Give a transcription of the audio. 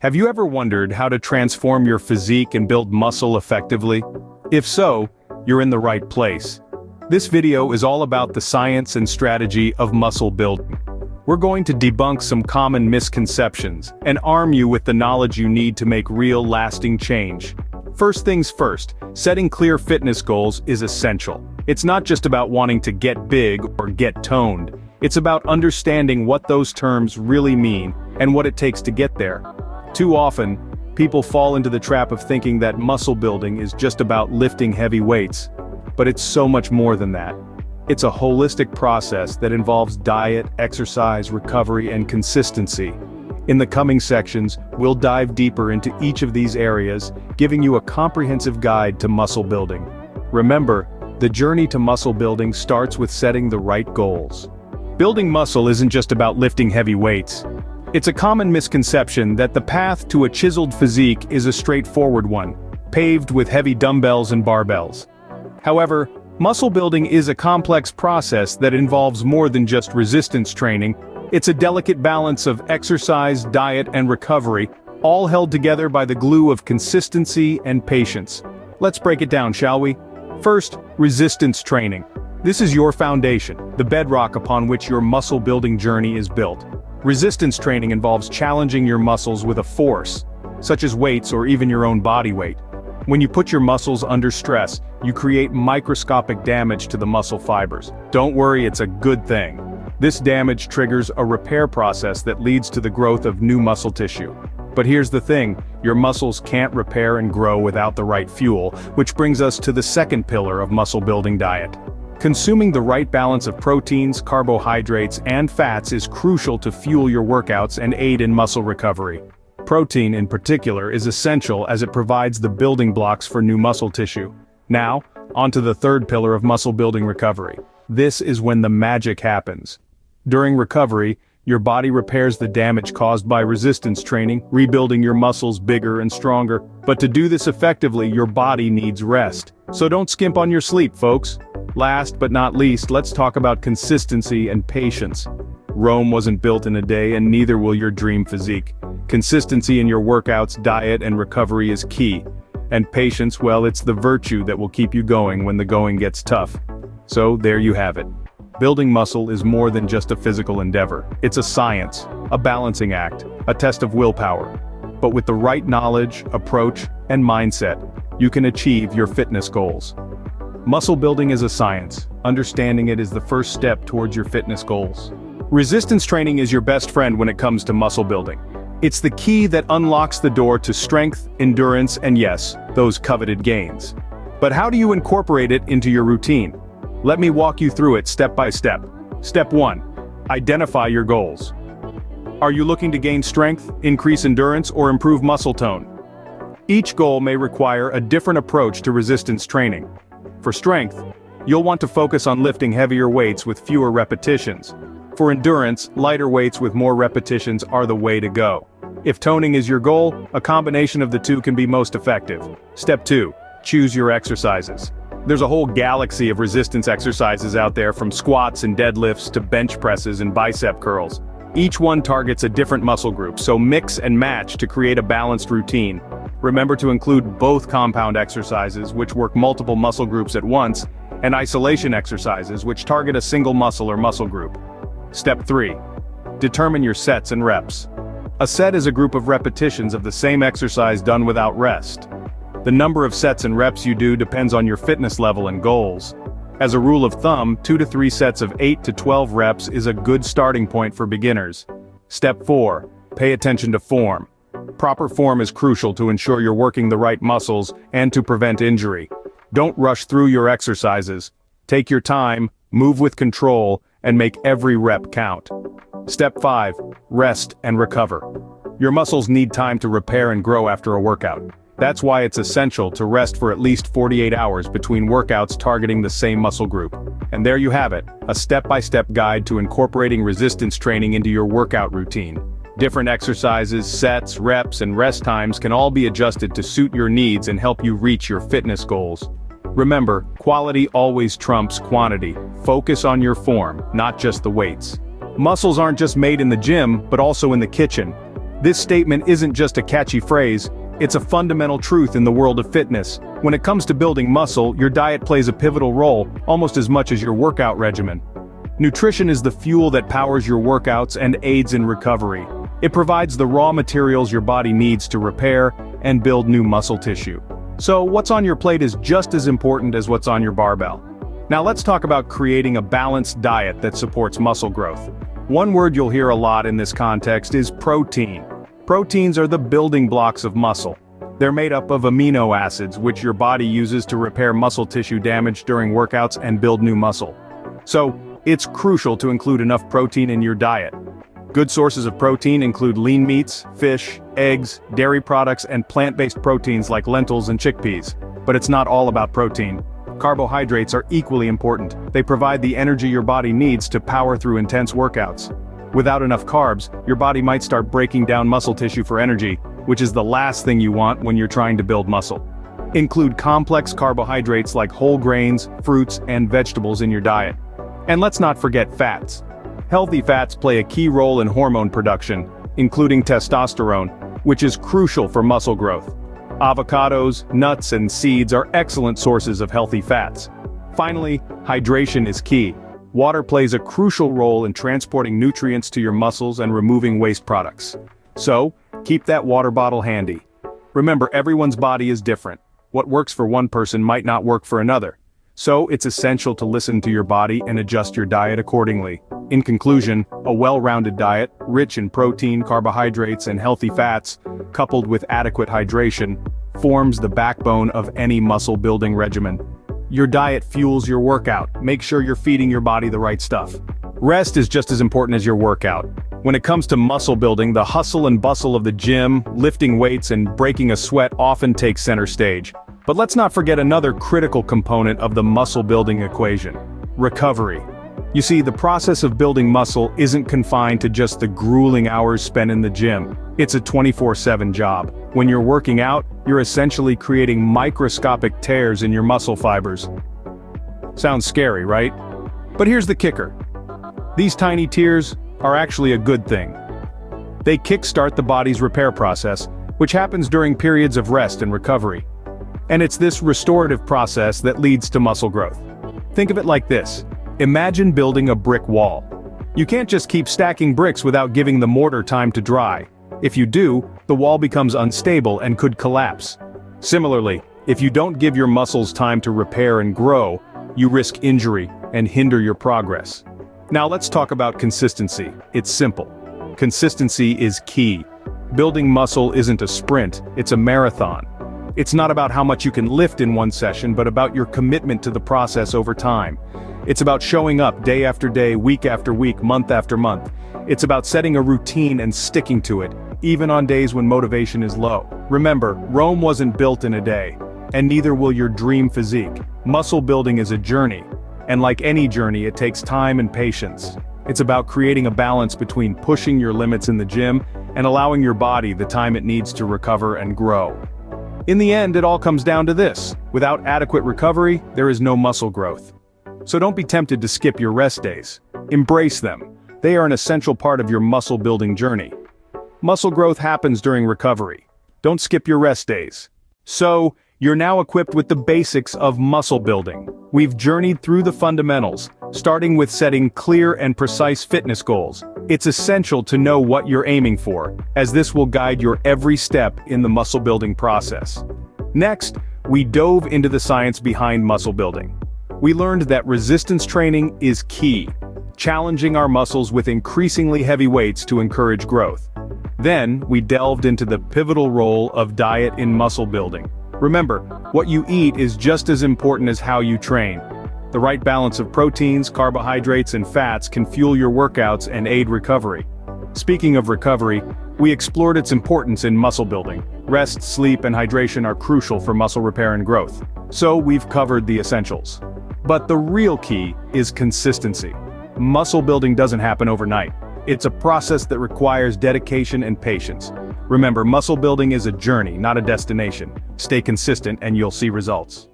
Have you ever wondered how to transform your physique and build muscle effectively? If so, you're in the right place. This video is all about the science and strategy of muscle building. We're going to debunk some common misconceptions and arm you with the knowledge you need to make real, lasting change. First things first, setting clear fitness goals is essential. It's not just about wanting to get big or get toned. It's about understanding what those terms really mean and what it takes to get there. Too often, people fall into the trap of thinking that muscle building is just about lifting heavy weights. But it's so much more than that. It's a holistic process that involves diet, exercise, recovery, and consistency. In the coming sections, we'll dive deeper into each of these areas, giving you a comprehensive guide to muscle building. Remember, the journey to muscle building starts with setting the right goals. Building muscle isn't just about lifting heavy weights. It's a common misconception that the path to a chiseled physique is a straightforward one, paved with heavy dumbbells and barbells. However, muscle building is a complex process that involves more than just resistance training. It's a delicate balance of exercise, diet, and recovery, all held together by the glue of consistency and patience. Let's break it down, shall we? First, resistance training. This is your foundation, the bedrock upon which your muscle building journey is built. Resistance training involves challenging your muscles with a force, such as weights or even your own body weight. When you put your muscles under stress, you create microscopic damage to the muscle fibers. Don't worry, it's a good thing. This damage triggers a repair process that leads to the growth of new muscle tissue. But here's the thing, your muscles can't repair and grow without the right fuel, which brings us to the second pillar of muscle building diet. Consuming the right balance of proteins, carbohydrates, and fats is crucial to fuel your workouts and aid in muscle recovery. Protein, in particular, is essential as it provides the building blocks for new muscle tissue. Now, onto the third pillar of muscle building recovery. This is when the magic happens. During recovery, your body repairs the damage caused by resistance training, rebuilding your muscles bigger and stronger. But to do this effectively, your body needs rest. So don't skimp on your sleep, folks. Last but not least, let's talk about consistency and patience. Rome wasn't built in a day, and neither will your dream physique. Consistency in your workouts, diet, and recovery is key. And patience, well, it's the virtue that will keep you going when the going gets tough. So there you have it. Building muscle is more than just a physical endeavor. It's a science, a balancing act, a test of willpower. But with the right knowledge, approach, and mindset, you can achieve your fitness goals. Muscle building is a science. Understanding it is the first step towards your fitness goals. Resistance training is your best friend when it comes to muscle building. It's the key that unlocks the door to strength, endurance, and yes, those coveted gains. But how do you incorporate it into your routine? Let me walk you through it step by step. Step 1. Identify your goals. Are you looking to gain strength, increase endurance, or improve muscle tone? Each goal may require a different approach to resistance training. For strength, you'll want to focus on lifting heavier weights with fewer repetitions. For endurance, lighter weights with more repetitions are the way to go. If toning is your goal, a combination of the two can be most effective. Step 2. Choose your exercises. There's a whole galaxy of resistance exercises out there, from squats and deadlifts to bench presses and bicep curls. Each one targets a different muscle group, so mix and match to create a balanced routine. Remember to include both compound exercises, which work multiple muscle groups at once, and isolation exercises, which target a single muscle or muscle group. Step 3. Determine your sets and reps. A set is a group of repetitions of the same exercise done without rest. The number of sets and reps you do depends on your fitness level and goals. As a rule of thumb, 2 to 3 sets of 8 to 12 reps is a good starting point for beginners. Step 4. Pay attention to form. Proper form is crucial to ensure you're working the right muscles and to prevent injury. Don't rush through your exercises. Take your time, move with control, and make every rep count. Step 5. Rest and recover. Your muscles need time to repair and grow after a workout. That's why it's essential to rest for at least 48 hours between workouts targeting the same muscle group. And there you have it, a step-by-step guide to incorporating resistance training into your workout routine. Different exercises, sets, reps, and rest times can all be adjusted to suit your needs and help you reach your fitness goals. Remember, quality always trumps quantity. Focus on your form, not just the weights. Muscles aren't just made in the gym, but also in the kitchen. This statement isn't just a catchy phrase, it's a fundamental truth in the world of fitness. When it comes to building muscle, your diet plays a pivotal role, almost as much as your workout regimen. Nutrition is the fuel that powers your workouts and aids in recovery. It provides the raw materials your body needs to repair and build new muscle tissue. So what's on your plate is just as important as what's on your barbell. Now let's talk about creating a balanced diet that supports muscle growth. One word you'll hear a lot in this context is protein. Proteins are the building blocks of muscle. They're made up of amino acids, which your body uses to repair muscle tissue damage during workouts and build new muscle. So, it's crucial to include enough protein in your diet. Good sources of protein include lean meats, fish, eggs, dairy products, and plant-based proteins like lentils and chickpeas. But it's not all about protein. Carbohydrates are equally important. They provide the energy your body needs to power through intense workouts. Without enough carbs, your body might start breaking down muscle tissue for energy, which is the last thing you want when you're trying to build muscle. Include complex carbohydrates like whole grains, fruits, and vegetables in your diet. And let's not forget fats. Healthy fats play a key role in hormone production, including testosterone, which is crucial for muscle growth. Avocados, nuts, and seeds are excellent sources of healthy fats. Finally, hydration is key. Water plays a crucial role in transporting nutrients to your muscles and removing waste products. So, keep that water bottle handy. Remember, everyone's body is different. What works for one person might not work for another. So, it's essential to listen to your body and adjust your diet accordingly. In conclusion, a well-rounded diet, rich in protein, carbohydrates, and healthy fats, coupled with adequate hydration, forms the backbone of any muscle-building regimen. Your diet fuels your workout. Make sure you're feeding your body the right stuff. Rest is just as important as your workout. When it comes to muscle building, the hustle and bustle of the gym, lifting weights, and breaking a sweat often takes center stage. But let's not forget another critical component of the muscle-building equation: recovery. You see, the process of building muscle isn't confined to just the grueling hours spent in the gym. It's a 24/7 job. When you're working out, you're essentially creating microscopic tears in your muscle fibers. Sounds scary, right? But here's the kicker. These tiny tears are actually a good thing. They kickstart the body's repair process, which happens during periods of rest and recovery. And it's this restorative process that leads to muscle growth. Think of it like this. Imagine building a brick wall. You can't just keep stacking bricks without giving the mortar time to dry. If you do, the wall becomes unstable and could collapse. Similarly, if you don't give your muscles time to repair and grow, you risk injury and hinder your progress. Now let's talk about consistency. It's simple. Consistency is key. Building muscle isn't a sprint, it's a marathon. It's not about how much you can lift in one session, but about your commitment to the process over time. It's about showing up day after day, week after week, month after month. It's about setting a routine and sticking to it, even on days when motivation is low. Remember, Rome wasn't built in a day, and neither will your dream physique. Muscle building is a journey, and like any journey, it takes time and patience. It's about creating a balance between pushing your limits in the gym and allowing your body the time it needs to recover and grow. In the end, it all comes down to this: without adequate recovery, there is no muscle growth. So don't be tempted to skip your rest days. Embrace them. They are an essential part of your muscle-building journey. Muscle growth happens during recovery. Don't skip your rest days. So, you're now equipped with the basics of muscle building. We've journeyed through the fundamentals, starting with setting clear and precise fitness goals. It's essential to know what you're aiming for, as this will guide your every step in the muscle-building process. Next, we dove into the science behind muscle building. We learned that resistance training is key, challenging our muscles with increasingly heavy weights to encourage growth. Then, we delved into the pivotal role of diet in muscle building. Remember, what you eat is just as important as how you train. The right balance of proteins, carbohydrates, and fats can fuel your workouts and aid recovery. Speaking of recovery, we explored its importance in muscle building. Rest, sleep, and hydration are crucial for muscle repair and growth. So we've covered the essentials. But the real key is consistency. Muscle building doesn't happen overnight. It's a process that requires dedication and patience. Remember, muscle building is a journey, not a destination. Stay consistent and you'll see results.